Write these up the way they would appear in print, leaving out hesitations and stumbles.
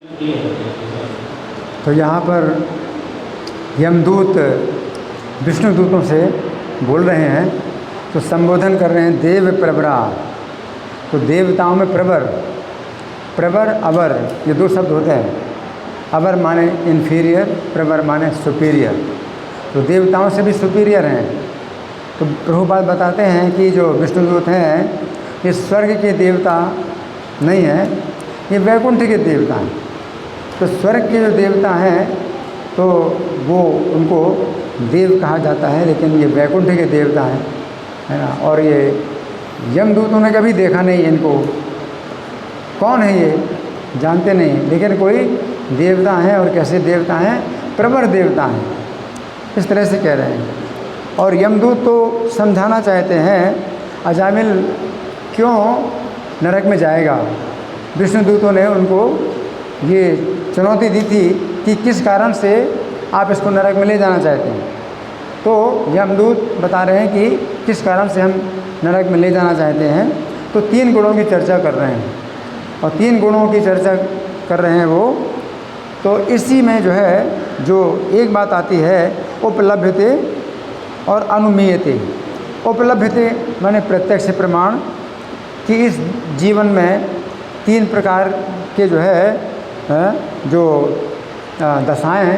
तो यहाँ पर यमदूत विष्णु दूतों से बोल रहे हैं, तो संबोधन कर रहे हैं देव प्रवरा। तो देवताओं में प्रवर, प्रवर अवर, ये दो शब्द होते हैं। अवर माने इन्फीरियर, प्रवर माने सुपीरियर। तो देवताओं से भी सुपीरियर हैं। तो प्रभुपाद बताते हैं कि जो विष्णुदूत हैं ये स्वर्ग के देवता नहीं हैं, ये वैकुंठ के देवता हैं। तो स्वर्ग के जो देवता हैं तो वो उनको देव कहा जाता है, लेकिन ये वैकुंठ के देवता हैं, है ना। और ये यमदूतों ने कभी देखा नहीं इनको, कौन है ये जानते नहीं, लेकिन कोई देवता हैं। और कैसे देवता हैं? प्रवर देवता हैं, इस तरह से कह रहे हैं। और यमदूत तो समझाना चाहते हैं अजामिल क्यों नरक में जाएगा। विष्णुदूतों ने उनको ये चुनौती दी थी कि किस कारण से आप इसको नरक में ले जाना चाहते हैं। तो यमदूत बता रहे हैं कि किस कारण से हम नरक में ले जाना चाहते हैं। तो 3 गुणों की चर्चा कर रहे हैं, और 3 गुणों की चर्चा कर रहे हैं वो। तो इसी में जो है जो एक बात आती है उपलभ्यते और अनुमीयते। उपलभ्यते माने प्रत्यक्ष प्रमाण कि इस जीवन में 3 प्रकार के जो है जो दशाएं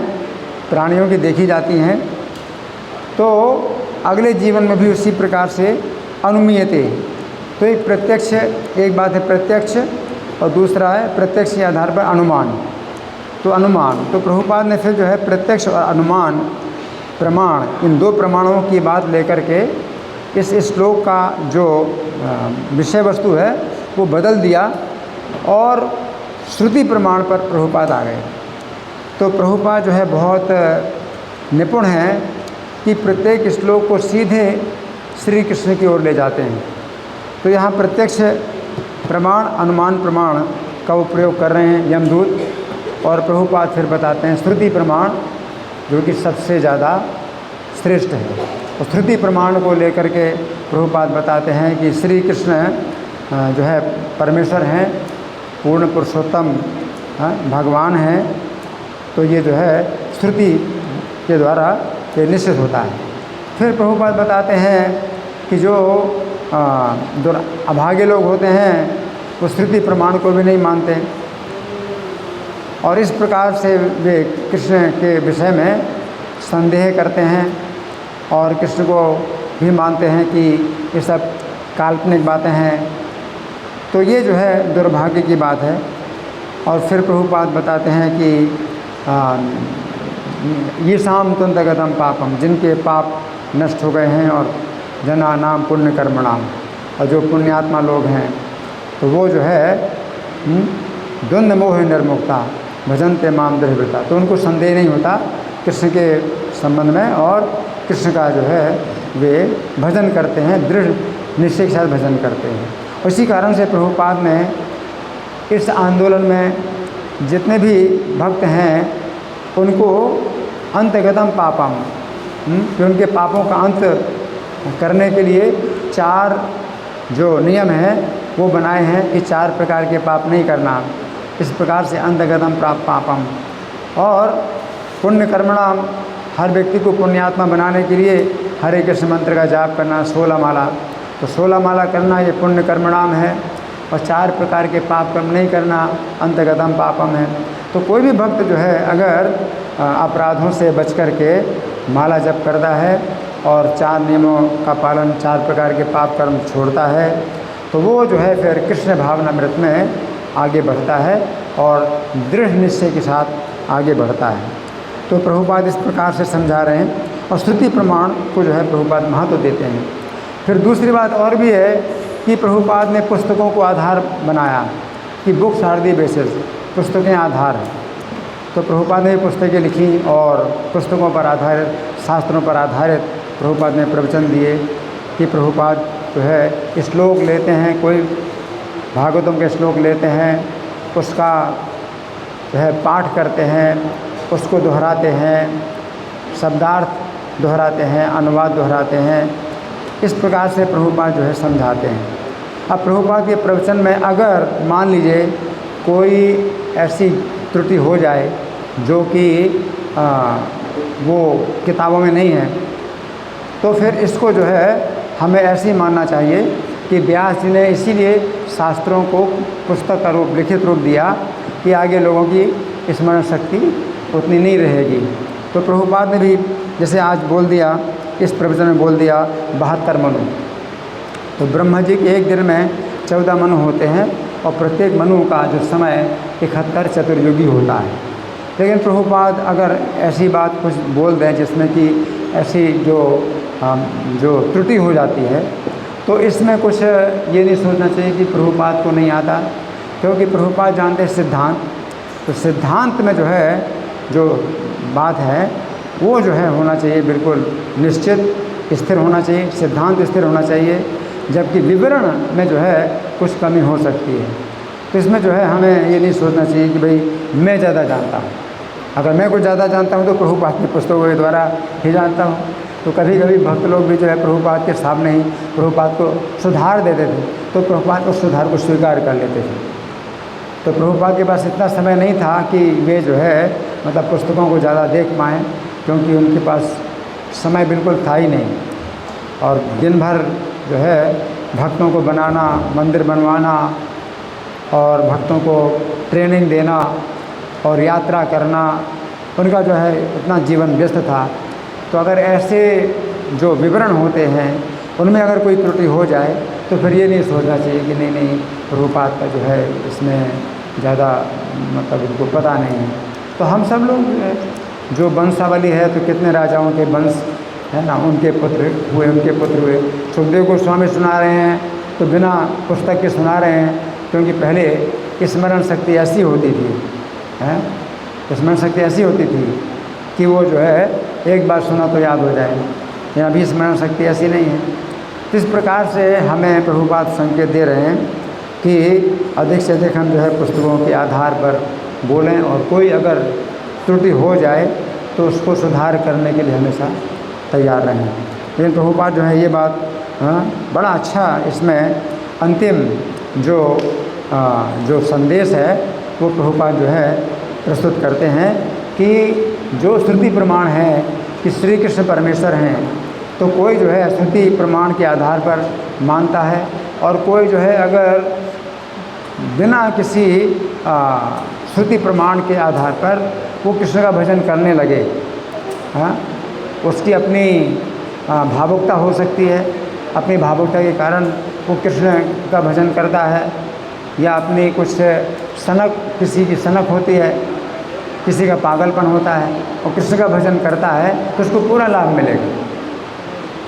प्राणियों की देखी जाती हैं। तो अगले जीवन में भी उसी प्रकार से अनुमीयते। तो एक प्रत्यक्ष, एक बात है प्रत्यक्ष, और दूसरा है प्रत्यक्ष के आधार पर अनुमान। तो अनुमान, तो प्रभुपाद ने फिर जो है प्रत्यक्ष और अनुमान प्रमाण, इन 2 प्रमाणों की बात लेकर के इस श्लोक का जो विषय वस्तु है वो बदल दिया, और श्रुति प्रमाण पर प्रभुपाद आ गए। तो प्रभुपाद जो है बहुत निपुण हैं कि प्रत्येक श्लोक को सीधे श्री कृष्ण की ओर ले जाते हैं। तो यहाँ प्रत्यक्ष प्रमाण, अनुमान प्रमाण का वो प्रयोग कर रहे हैं यमदूत, और प्रभुपाद फिर बताते हैं श्रुति प्रमाण जो कि सबसे ज़्यादा श्रेष्ठ है। और श्रुति प्रमाण को लेकर के प्रभुपाद बताते हैं कि श्री कृष्ण जो है परमेश्वर हैं, पूर्ण पुरुषोत्तम भगवान हैं। तो ये जो है श्रुति के द्वारा ये निश्चित होता है। फिर प्रभुपाद बताते हैं कि जो अभागे लोग होते हैं वो श्रुति प्रमाण को भी नहीं मानते, और इस प्रकार से वे कृष्ण के विषय में संदेह करते हैं, और कृष्ण को भी मानते हैं कि ये सब काल्पनिक बातें हैं। तो ये जो है दुर्भाग्य की बात है। और फिर प्रभुपाद बताते हैं कि ये शाम तुंतगतम पापम, जिनके पाप नष्ट हो गए हैं, और जना नाम पुण्य कर्मणाम, और जो पुण्यात्मा लोग हैं तो वो जो है द्वंद्व मोह निर्मुक्ता भजन्ते माम दृढ़व्रता। तो उनको संदेह नहीं होता कृष्ण के संबंध में, और कृष्ण का जो है वे भजन करते हैं, दृढ़ निश्चय के साथ भजन करते हैं। उसी कारण से प्रभुपाद ने इस आंदोलन में जितने भी भक्त हैं उनको अंतगतम पापम, कि उनके पापों का अंत करने के लिए 4 जो नियम हैं वो बनाए हैं कि 4 प्रकार के पाप नहीं करना। इस प्रकार से अंतगतम पापम। और पुण्य कर्मणाम, हर व्यक्ति को पुण्यात्मा बनाने के लिए हरे कृष्ण मंत्र का जाप करना 16 माला। तो 16 माला करना ये पुण्य कर्मणाम है, और 4 प्रकार के पाप कर्म नहीं करना अंतगतम पापम है। तो कोई भी भक्त जो है अगर अपराधों से बच कर के माला जप करता है और 4 नियमों का पालन, 4 प्रकार के पाप कर्म छोड़ता है, तो वो जो है फिर कृष्ण भावनामृत में आगे बढ़ता है और दृढ़ निश्चय के साथ आगे बढ़ता है। तो प्रभुपाद इस प्रकार से समझा रहे हैं, और श्रुति प्रमाण को जो है प्रभुपाद महत्व देते हैं। फिर दूसरी बात और भी है कि प्रभुपाद ने पुस्तकों को आधार बनाया, कि बुक्स आर दी बेसिस, पुस्तकें आधार हैं। तो प्रभुपाद ने पुस्तकें लिखी, और पुस्तकों पर आधारित, शास्त्रों पर आधारित प्रभुपाद ने प्रवचन दिए। कि प्रभुपाद जो है श्लोक लेते हैं, कोई भागवतम के श्लोक लेते हैं, उसका जो है पाठ करते हैं, उसको दोहराते हैं, शब्दार्थ दोहराते हैं, अनुवाद दोहराते हैं। इस प्रकार से प्रभुपाद जो है समझाते हैं। अब प्रभुपाद के प्रवचन में अगर मान लीजिए कोई ऐसी त्रुटि हो जाए जो कि वो किताबों में नहीं है, तो फिर इसको जो है हमें ऐसे ही मानना चाहिए कि व्यास जी ने इसीलिए शास्त्रों को पुस्तक का रूप, लिखित रूप दिया कि आगे लोगों की स्मरण शक्ति उतनी नहीं रहेगी। तो प्रभुपाद ने भी जैसे आज बोल दिया, इस प्रवचन में बोल दिया 72 मनु। तो ब्रह्मा जी के एक दिन में 14 मनु होते हैं और प्रत्येक मनु का जो समय 71 चतुर्युगी होता है। लेकिन प्रभुपाद अगर ऐसी बात कुछ बोल दें जिसमें कि ऐसी जो त्रुटि हो जाती है, तो इसमें कुछ ये नहीं सोचना चाहिए कि प्रभुपाद को नहीं आता, क्योंकि प्रभुपाद जानते हैं सिद्धांत। तो सिद्धांत में जो है जो बात है वो जो है होना चाहिए बिल्कुल निश्चित स्थिर होना चाहिए, सिद्धांत स्थिर होना चाहिए, जबकि विवरण में जो है कुछ कमी हो सकती है। तो इसमें जो है हमें ये नहीं सोचना चाहिए कि भाई मैं ज़्यादा जानता हूँ। अगर मैं कुछ ज़्यादा जानता हूँ तो प्रभुपाद की पुस्तकों के द्वारा ही जानता हूँ। तो कभी कभी भक्त लोग भी जो है प्रभुपाद के सामने ही प्रभुपाद को सुधार देते थे, तो प्रभुपाद उस सुधार को स्वीकार कर लेते थे। तो प्रभुपाद के पास इतना समय नहीं था कि वे जो है मतलब पुस्तकों को ज़्यादा देख पाएँ, क्योंकि उनके पास समय बिल्कुल था ही नहीं। और दिन भर जो है भक्तों को बनाना, मंदिर बनवाना और भक्तों को ट्रेनिंग देना और यात्रा करना, उनका जो है इतना जीवन व्यस्त था। तो अगर ऐसे जो विवरण होते हैं उनमें अगर कोई त्रुटि हो जाए तो फिर ये नहीं सोचना चाहिए कि नहीं प्रभुपाद का जो है इसमें ज़्यादा मतलब उनको पता नहीं है। तो हम सब लोग जो वंशावली है, तो कितने राजाओं के वंश है ना, उनके पुत्र हुए। सुखदेव गोस्वामी सुना रहे हैं तो बिना पुस्तक के सुना रहे हैं, क्योंकि पहले स्मरण शक्ति ऐसी होती थी, स्मरण शक्ति ऐसी होती थी कि वो जो है एक बार सुना तो याद हो जाए, लेकिन अभी स्मरण शक्ति ऐसी नहीं है। तो इस प्रकार से हमें प्रभुपाद संकेत दे रहे हैं कि अधिक से अधिक हम जो है पुस्तकों के आधार पर बोलें, और कोई अगर त्रुटि हो जाए तो उसको सुधार करने के लिए हमेशा तैयार रहें। लेकिन प्रभुपाद जो है ये बात बड़ा अच्छा इसमें अंतिम जो संदेश है वो प्रभुपाद जो है प्रस्तुत करते हैं कि जो श्रुति प्रमाण है कि श्री कृष्ण परमेश्वर हैं, तो कोई जो है श्रुति प्रमाण के आधार पर मानता है, और कोई जो है अगर बिना किसी श्रुति प्रमाण के आधार पर वो कृष्ण का भजन करने लगे, उसकी अपनी भावुकता हो सकती है, अपनी भावुकता के कारण वो कृष्ण का भजन करता है, या अपनी कुछ सनक, किसी की सनक होती है, किसी का पागलपन होता है और कृष्ण का भजन करता है, तो उसको पूरा लाभ मिलेगा।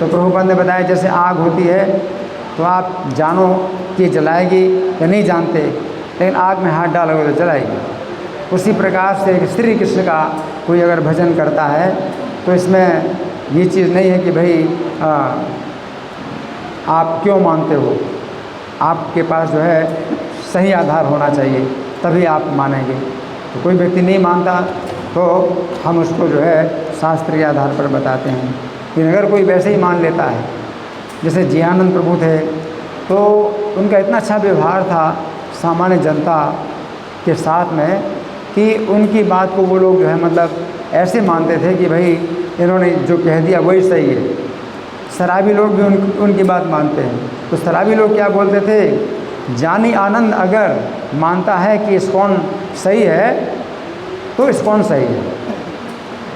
तो प्रभुपाद ने बताया जैसे आग होती है तो आप जानो कि जलाएगी या नहीं जानते, लेकिन आग में हाथ डालोगे तो जलाएगी। उसी प्रकार से श्री कृष्ण का कोई अगर भजन करता है तो इसमें ये चीज़ नहीं है कि भाई आप क्यों मानते हो, आपके पास जो है सही आधार होना चाहिए तभी आप मानेंगे। तो कोई व्यक्ति नहीं मानता तो हम उसको जो है शास्त्रीय आधार पर बताते हैं। लेकिन अगर कोई वैसे ही मान लेता है, जैसे जीयानंद प्रभु थे, तो उनका इतना अच्छा व्यवहार था सामान्य जनता के साथ में कि उनकी बात को वो लोग जो है मतलब ऐसे मानते थे कि भाई इन्होंने जो कह दिया वही सही है। शराबी लोग भी उनकी बात मानते हैं। तो शराबी लोग क्या बोलते थे, जानी आनंद अगर मानता है कि इस्कॉन सही है तो इस्कॉन सही है।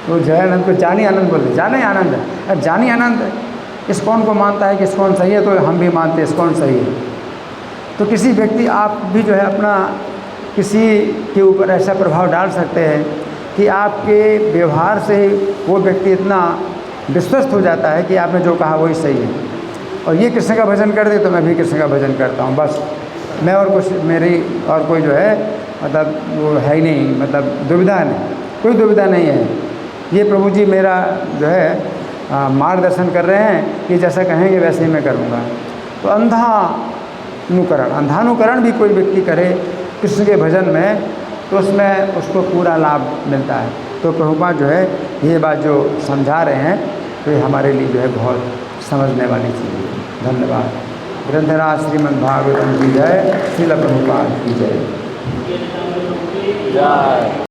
तो जयानंद को जानी आनंद बोलते, जाने आनंद है। अब जानी आनंद इस्कॉन को मानता है कि इस्कॉन सही है, तो हम भी मानते हैं इस्कॉन सही है। तो किसी व्यक्ति, आप भी जो है अपना किसी के ऊपर ऐसा प्रभाव डाल सकते हैं कि आपके व्यवहार से वो व्यक्ति इतना विश्वस्त हो जाता है कि आपने जो कहा वही सही है, और ये कृष्ण का भजन कर दे तो मैं भी कृष्ण का भजन करता हूँ, बस मैं और कुछ मेरी और कोई जो है मतलब वो है ही नहीं, मतलब दुविधा नहीं, कोई दुविधा नहीं है। ये प्रभु जी मेरा जो है मार्गदर्शन कर रहे हैं कि जैसा कहेंगे वैसे ही मैं करूँगा। तो अंधानुकरण भी कोई व्यक्ति करे कृष्ण के भजन में, तो उसमें उसको पूरा लाभ मिलता है। तो प्रभुपाद जो है ये बात जो समझा रहे हैं तो ये हमारे लिए जो है बहुत समझने वाली चीज़ है। धन्यवाद। ग्रंथराज श्रीमद् भागवतम की जय, श्रील प्रभुपाद की जय। जय।